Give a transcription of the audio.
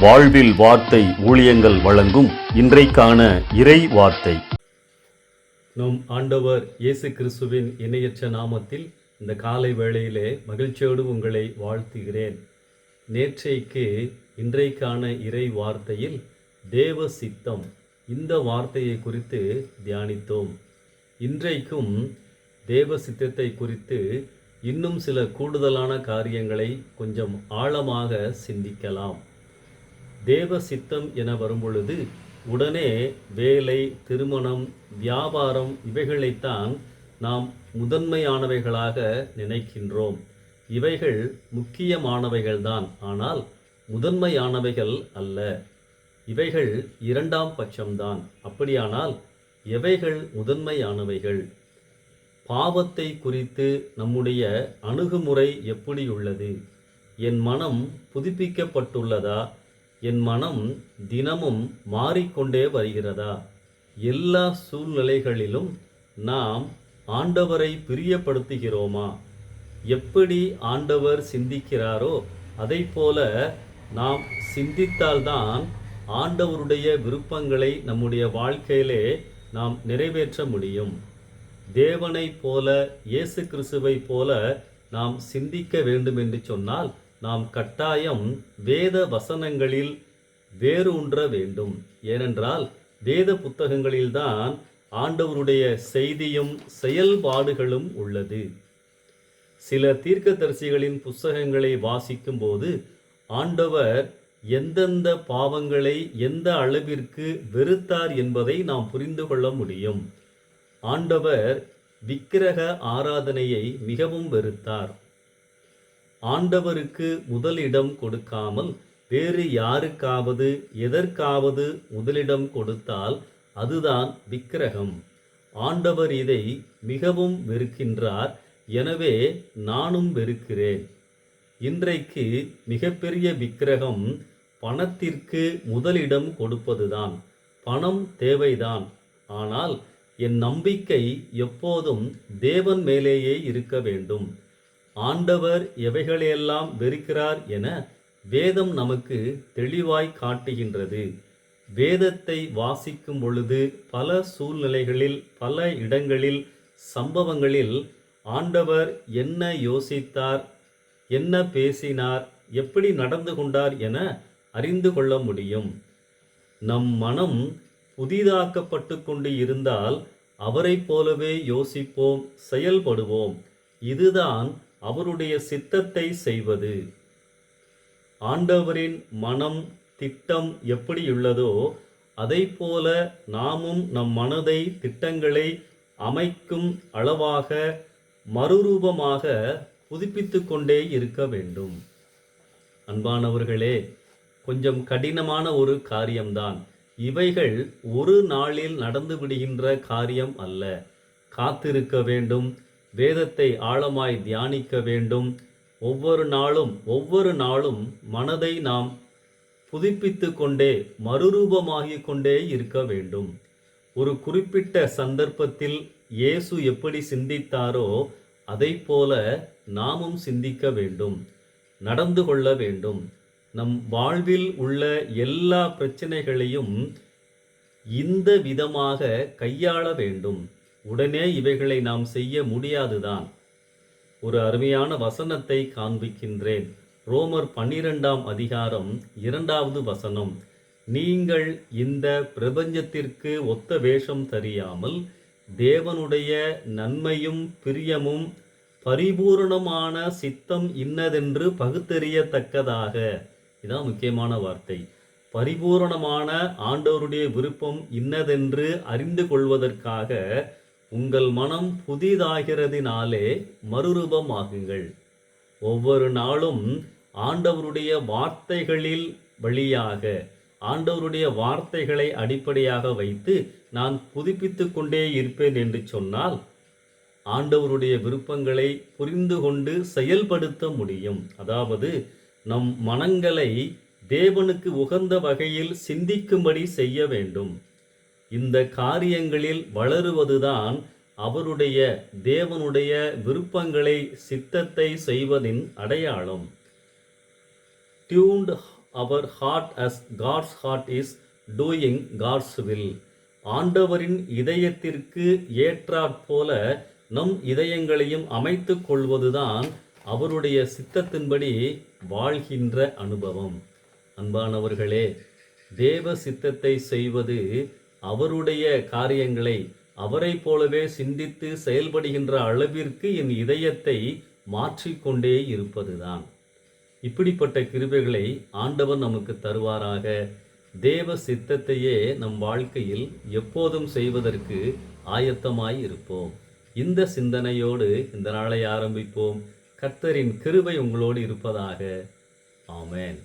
வாழ்வில் வார்த்தை ஊழியங்கள் வழங்கும் இன்றைக்கான இறை வார்த்தை. நம் ஆண்டவர் இயேசு கிறிஸ்துவின் இணையற்ற நாமத்தில் இந்த காலை வேளையிலே மகிழ்ச்சியோடு உங்களை வாழ்த்துகிறேன். நேற்றைக்கு இன்றைக்கான இறை வார்த்தையில் தேவ சித்தம் இந்த வார்த்தையை குறித்து தியானித்தோம். இன்றைக்கும் தேவ சித்தத்தை குறித்து இன்னும் சில கூடுதலான காரியங்களை கொஞ்சம் ஆழமாக சிந்திக்கலாம். தேவ சித்தம் என வரும்பொழுது உடனே வேலை, திருமணம், வியாபாரம் இவைகளைத்தான் நாம் முதன்மையானவைகளாக நினைக்கின்றோம். இவைகள் முக்கியமானவைகள்தான், ஆனால் முதன்மையானவைகள் அல்ல. இவைகள் இரண்டாம் பட்சம்தான். அப்படியானால் எவைகள் முதன்மையானவைகள்? பாவத்தை குறித்து நம்முடைய அணுகுமுறை எப்படியுள்ளது? என் மனம் புதுப்பிக்கப்பட்டுள்ளதா? என் மனம் தினமும் மாறிக்கொண்டே வருகிறதா? எல்லா சூழ்நிலைகளிலும் நாம் ஆண்டவரை பிரியப்படுத்துகிறோமா? எப்படி ஆண்டவர் சிந்திக்கிறாரோ அதை போல நாம் சிந்தித்தால்தான் ஆண்டவருடைய விருப்பங்களை நம்முடைய வாழ்க்கையிலே நாம் நிறைவேற்ற முடியும். தேவனை போல, இயேசு கிறிஸ்துவை போல நாம் சிந்திக்க வேண்டும் என்று சொன்னால் நாம் கட்டாயம் வேத வசனங்களில் வேரூன்ற வேண்டும். ஏனென்றால் வேத புத்தகங்களில்தான் ஆண்டவருடைய செய்தியும் செயல்பாடுகளும் உள்ளது. சில தீர்க்கதரிசிகளின் புத்தகங்களை வாசிக்கும் போது ஆண்டவர் எந்தெந்த பாவங்களை எந்த அளவிற்கு வெறுத்தார் என்பதை நாம் புரிந்து கொள்ள முடியும். ஆண்டவர் விக்கிரக ஆராதனையை மிகவும் வெறுத்தார். ஆண்டவருக்கு முதலிடம் கொடுக்காமல் வேறு யாருக்காவது எதற்காவது முதலிடம் கொடுத்தால் அதுதான் விக்கிரகம். ஆண்டவர் இதை மிகவும் வெறுக்கின்றார். எனவே நானும் வெறுக்கிறேன். இன்றைக்கு மிகப்பெரிய விக்கிரகம் பணத்திற்கு முதலிடம் கொடுப்பதுதான். பணம் தேவைதான், ஆனால் என் நம்பிக்கை எப்போதும் தேவன் மேலேயே இருக்க வேண்டும். ஆண்டவர் எவைகளையெல்லாம் வெறுக்கிறார் என வேதம் நமக்கு தெளிவாய் காட்டுகின்றது. வேதத்தை வாசிக்கும் பொழுது பல சூழ்நிலைகளில், பல இடங்களில், சம்பவங்களில் ஆண்டவர் என்ன யோசித்தார், என்ன பேசினார், எப்படி நடந்து கொண்டார் என அறிந்து கொள்ள முடியும். நம் மனம் புதிதாக்கப்பட்டு கொண்டு இருந்தால் அவரை போலவே யோசிப்போம், செயல்படுவோம். இதுதான் அவருடைய சித்தத்தை செய்வது. ஆண்டவரின் மனம், திட்டம் எப்படியுள்ளதோ அதை போல நாமும் நம் மனதை, திட்டங்களை அமைக்கும் அளவாக மறுரூபமாக புதுப்பித்து கொண்டே இருக்க வேண்டும். அன்பானவர்களே, கொஞ்சம் கடினமான ஒரு காரியம்தான். இவைகள் ஒரு நாளில் நடந்து விடுகின்ற காரியம் அல்ல. காத்திருக்க வேண்டும். வேதத்தை ஆழமாய் தியானிக்க வேண்டும். ஒவ்வொரு நாளும் மனதை நாம் புதுப்பித்து கொண்டே, மறுரூபமாகிக் கொண்டே இருக்க வேண்டும். ஒரு குறிப்பிட்ட சந்தர்ப்பத்தில் இயேசு எப்படி சிந்தித்தாரோ அதை போல நாமும் சிந்திக்க வேண்டும், நடந்து கொள்ள வேண்டும். நம் வாழ்வில் உள்ள எல்லா பிரச்சனைகளையும் இந்த விதமாக கையாள வேண்டும். உடனே இவைகளை நாம் செய்ய முடியாதுதான். ஒரு அருமையான வசனத்தை காண்பிக்கின்றேன். ரோமர் 12ஆம் அதிகாரம் 2வது வசனம். நீங்கள் இந்த பிரபஞ்சத்திற்கு ஒத்த வேஷம் தெரியாமல் தேவனுடைய நன்மையும் பிரியமும் பரிபூரணமான சித்தம் இன்னதென்று பகுத்தறியத்தக்கதாக. இதான் முக்கியமான வார்த்தை. பரிபூரணமான ஆண்டவருடைய விருப்பம் இன்னதென்று அறிந்து கொள்வதற்காக உங்கள் மனம் புதிதாகிறதினாலே மறுரூபமாகுங்கள். ஒவ்வொரு நாளும் ஆண்டவருடைய வார்த்தைகளில் வழியாக, ஆண்டவருடைய வார்த்தைகளை அடிப்படையாக வைத்து நான் புதுப்பித்து கொண்டே இருப்பேன் என்று சொன்னால் ஆண்டவருடைய விருப்பங்களை புரிந்து கொண்டு செயல்படுத்த முடியும். அதாவது நம் மனங்களை தேவனுக்கு உகந்த வகையில் சிந்திக்கும்படி செய்ய வேண்டும். இந்த காரியங்களில் வளருவதுதான் அவருடைய, தேவனுடைய விருப்பங்களை, சித்தத்தை செய்வதின் அடையாளம். Tuned our heart as God's heart is doing God's will. ஆண்டவரின் இதயத்திற்கு ஏற்றாற்போல நம் இதயங்களையும் அமைத்துக் கொள்வதுதான் அவருடைய சித்தத்தின்படி வாழ்கின்ற அனுபவம். அன்பானவர்களே, தேவ சித்தத்தை செய்வது அவருடைய காரியங்களை அவரை போலவே சிந்தித்து செயல்படுகின்ற அளவிற்கு என் இதயத்தை மாற்றிக்கொண்டே இருப்பதுதான். இப்படிப்பட்ட கிருபைகளை ஆண்டவர் நமக்கு தருவாராக. தேவ சித்தத்தையே நம் வாழ்க்கையில் எப்போதும் செய்வதற்கு ஆயத்தமாய் இருப்போம். இந்த சிந்தனையோடு இந்த நாளை ஆரம்பிப்போம். கர்த்தரின் கிருபை உங்களோடு இருப்பதாக. ஆமென்.